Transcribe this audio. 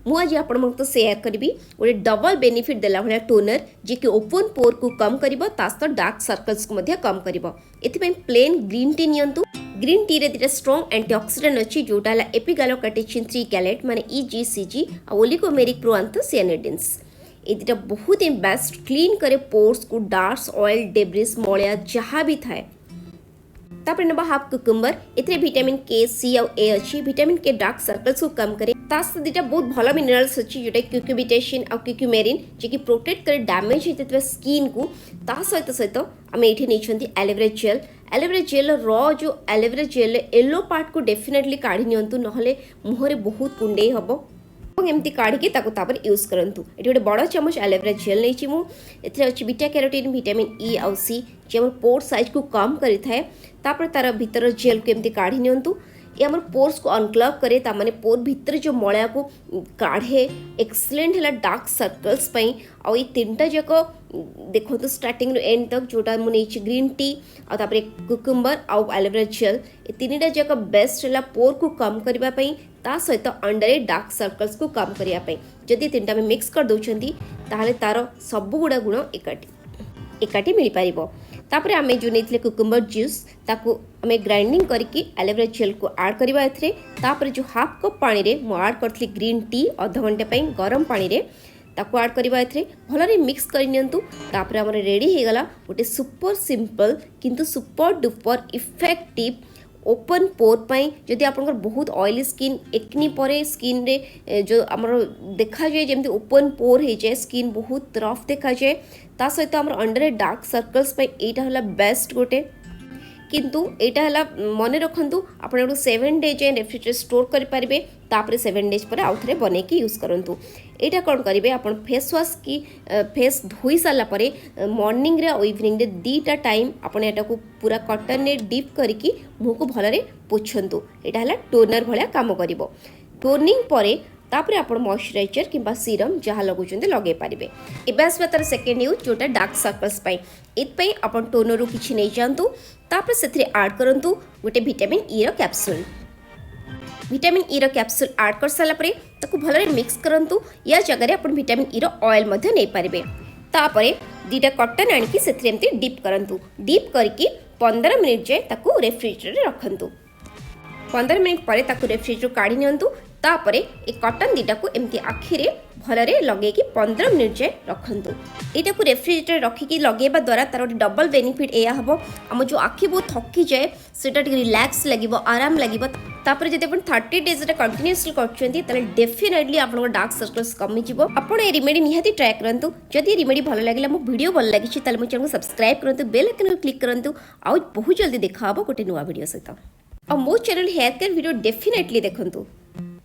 मुझे आपण तो शेयर करी गोटे डबल बेनिफिट देला भाया टोनर जी कि ओपन पोर को कम करिवो तासत डार्क सर्कल्स को मध्य कम करिवो। एथिपई प्लेन ग्रीन टी नियंतु। ग्रीन टी रे दिटा स्ट्रांग एंटीऑक्सीडेंट अछि जोटा हला एपिगैलोकैटेचिन 3 गैलेट माने EGCG आ ओलिगोमेरिक प्रोआंथोसियानिडिन्स। ए दिटा बहुत ही बेस्ट क्लीन करे पोर्स को, डार्ट्स ऑयल डेब्रिस मलिया जहाँ भी थाए। तापर नबा हाफ कुकुम्बर एथरे विटामिन के सी और ए अच्छी। विटामिन के डार्क सर्कल्स को कम करे। तास दिटा बहुत भल मिनरल्स अच्छी जोटा क्यूक्यूबिटेशिन और क्यूक्यूमेरिन जे कि प्रोटेक्ट करे डैमेज होते स्किन को। ता सहित सहित आम ये नहीं एलोवेरा जेल। एलोवेरा जेल रो जो एलोवेरा जेल येलो पार्ट को डेफिनेटली काढ़ी नियंतु नहले मुहरे बहुत कुंडे हबो। एमती काढ़ी तापर यूज करंतु। ये गोटे बड़ चमच एलोवेरा जेल नहीं मुझे अच्छी बीटा कैरोटीन विटामिन ई और सी जे आम पोर साइज को कम करें। तापर तार भीतर जेल को एमती काढ़ी नियंतु। ये आम पोर्स को अनक्लग करे तामाने पोर भीतर जो मलया को काढ़े। एक्सलेंट है डार्क सर्कल्स पई। और ये तीनटा जाक देखो तो स्टार्टिंग एंड तक जोटा मुझे ग्रीन टी और तापर कुकुम्बर और एलोवेरा जेल ये तीनटा जाक बेस्ट है पोर को कम करने ता सहित अंडर डार्क सर्कल्स को कम करने। जदि तीनटा में मिक्स कर दौरान ताहले तार सब गुड़ा गुण एकाठी मिल पार। तापर आम जो नहीं कुकुम्बर जूस ताकू आम ग्राइंडिंग करके एलोवेरा जेल को ऐड करवा। एथरे जो हाफ कप पानी रे मु ऐड करथली ग्रीन टी अध घंटे गरम पानी रे ताकू ऐड करवा। एथरे भलरे मिक्स कर नियंतु। तापर हमर रेडी हो गला गोटे सुपर सिंपल किंतु सुपर डुपर इफेक्टिव ओपन पोर पाई। जदि आप बहुत ऑयली स्किन एकनी परे स्किन रे जो आमर देखा जाए जमी ओपन पोर हो जाए स्किन बहुत रफ देखा जाए ता सहित आमर अंडर डार्क सर्कल्स यहाँ है बेस्ट गोटे। किंतु यहाँ है मन रखु आप 7 डेज जाए रेफ्रिजरेटर स्टोर करेंगे। तापर 7 डेज पर आउ थे बनई यूज करूँ। यहाँ कौन करेंगे आप फेस वाश की फेस धोई सारापर मॉर्निंग रे और इवनिंग रे दीटा टाइम आपन एटा को पूरा कॉटन ने डिप करके मुँह को भलरे पोछंतु। यहाँ है टोनर भाया काम कर। टोनिंग पर तापर आप मॉइस्चराइजर किंबा सीरम जहाँ लगुंट लगे पारे। एवं आसवा तार सेकेंड यूज जोटा डार्क सर्कल्स ये आप टोनर रू किसी नहीं जातु। तापर से ऐड करूँ गोटे vitamin E capsule. Vitamin E capsule add कर सारापर ताकू भलरे मिक्स करूँ। या जगह आप विटामिन ई ऑयल नहीं पारे। तापर दीटा कॉटन आनिकी से डिप करूँ। डिप करके 15 मिनिट जाए ताकू रेफ्रिजरेटर रखु। 15 मिनिट पर रेफ्रिजरेटर काढ़ी नियंतु। तापर एक कॉटन दीटा को एमती आखिरे भलरे लगे 15 मिनिट जाए रखु। यहाँ को रेफ्रिजरेटर रखिकी लगेवा द्वारा तार डबल बेनिफिट यह हम आम जो आखि बहुत थकी जाए से रिलैक्स लगे आराम लगे। तापर जब आप 30 डेज कंटिन्यूअसली कर डेफिनेटली आप डार्क सर्कल्स कमिज। आप रेमेडी निहाती ट्राए करूँ। जदि रेमेडी भल लगे मो वीडियो भल लगी मो चैनल को सब्सक्राइब करूँ। बेल आइकन क्लिक करूँ। आउ बहुत जल्दी देखा गोटे नुआ वीडियो सहित। और मो channel hair care video definitely देखूँ।